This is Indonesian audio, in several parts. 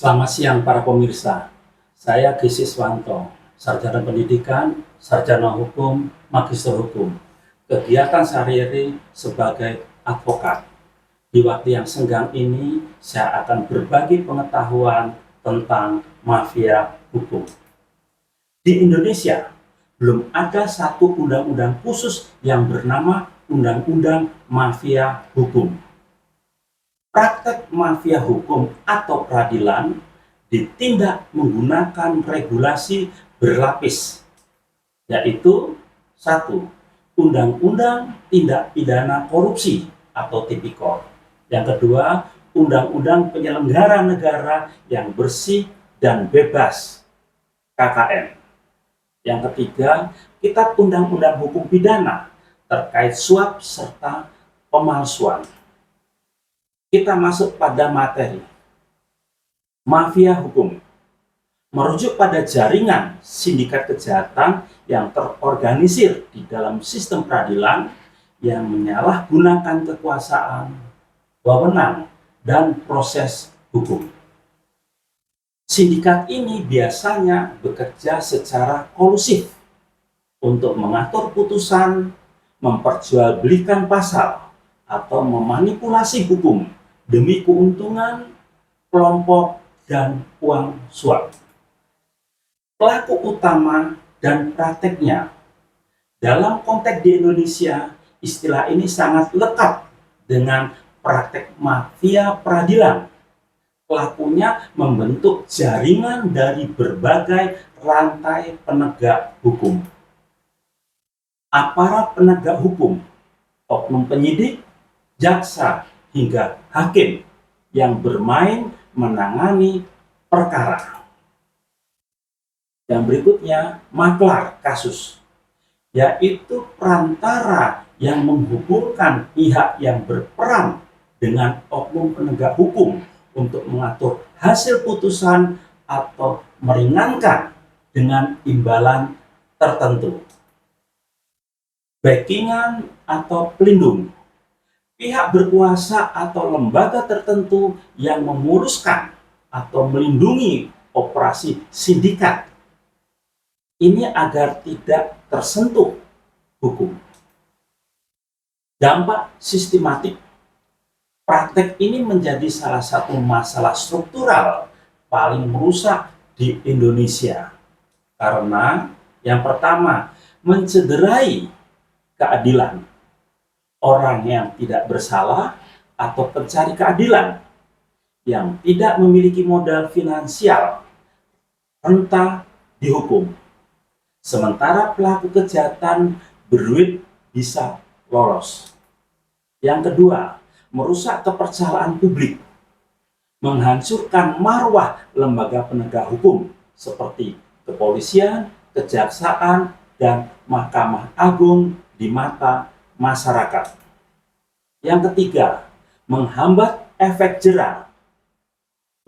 Selamat siang para pemirsa, saya Gisi Swanto, Sarjana Pendidikan, Sarjana Hukum, Magister Hukum. Kegiatan sehari-hari sebagai advokat. Di waktu yang senggang ini, saya akan berbagi pengetahuan tentang mafia hukum. Di Indonesia, belum ada satu undang-undang khusus yang bernama Undang-Undang Mafia Hukum. Praktek mafia hukum atau peradilan ditindak menggunakan regulasi berlapis, yaitu 1. Undang-Undang Tindak Pidana Korupsi atau Tipikor. Yang kedua, Undang-Undang Penyelenggara Negara yang Bersih dan Bebas KKN. Yang ketiga, Kitab Undang-Undang Hukum Pidana terkait suap serta pemalsuan. Kita masuk pada materi. Mafia hukum merujuk pada jaringan sindikat kejahatan yang terorganisir di dalam sistem peradilan yang menyalahgunakan kekuasaan, wewenang, dan proses hukum. Sindikat ini biasanya bekerja secara kolusif untuk mengatur putusan, memperjualbelikan pasal, atau memanipulasi hukum demi keuntungan kelompok dan uang suap. Pelaku utama dan prakteknya. Dalam konteks di Indonesia, istilah ini sangat lekat dengan praktek mafia peradilan. Pelakunya membentuk jaringan dari berbagai rantai penegak hukum. Aparat penegak hukum, oknum penyidik, jaksa, hingga hakim yang bermain menangani perkara. Yang berikutnya, maklar kasus, yaitu perantara yang menghubungkan pihak yang berperan dengan oknum penegak hukum untuk mengatur hasil putusan atau meringankan dengan imbalan tertentu. Backingan atau pelindung, pihak berkuasa atau lembaga tertentu yang menguruskan atau melindungi operasi sindikat ini agar tidak tersentuh hukum. Dampak sistematik. Praktek ini menjadi salah satu masalah struktural paling merusak di Indonesia. Karena yang pertama, mencederai keadilan. Orang yang tidak bersalah atau pencari keadilan yang tidak memiliki modal finansial rentan dihukum. Sementara pelaku kejahatan berduit bisa lolos. Yang kedua, merusak kepercayaan publik, menghancurkan marwah lembaga penegak hukum seperti kepolisian, kejaksaan, dan Mahkamah Agung di mata masyarakat. Yang ketiga, menghambat efek jerah.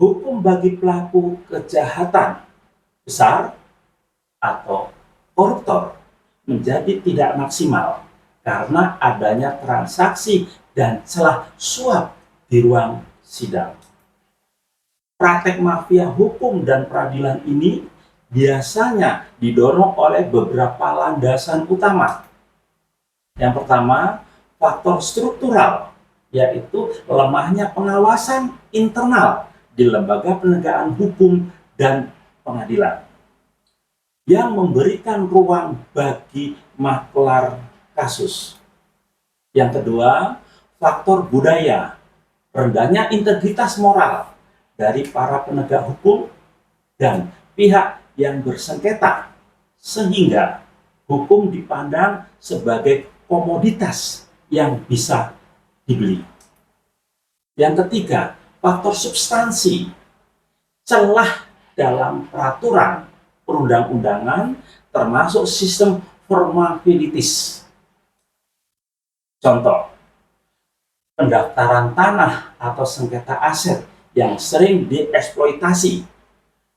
Hukum bagi pelaku kejahatan besar atau koruptor menjadi tidak maksimal karena adanya transaksi dan celah suap di ruang sidang. Praktek mafia hukum dan peradilan ini biasanya didorong oleh beberapa landasan utama. Yang pertama, faktor struktural, yaitu lemahnya pengawasan internal di lembaga penegakan hukum dan pengadilan, yang memberikan ruang bagi maklar kasus. Yang kedua, faktor budaya, rendahnya integritas moral dari para penegak hukum dan pihak yang bersengketa, sehingga hukum dipandang sebagai komoditas yang bisa dibeli. Yang ketiga, faktor substansi, celah dalam peraturan perundang-undangan termasuk sistem formalitis. Contoh, pendaftaran tanah atau sengketa aset yang sering dieksploitasi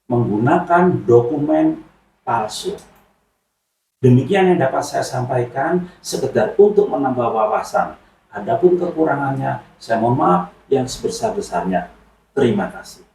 menggunakan dokumen palsu. Demikian yang dapat saya sampaikan, sekedar untuk menambah wawasan. Adapun kekurangannya, saya mohon maaf yang sebesar-besarnya. Terima kasih.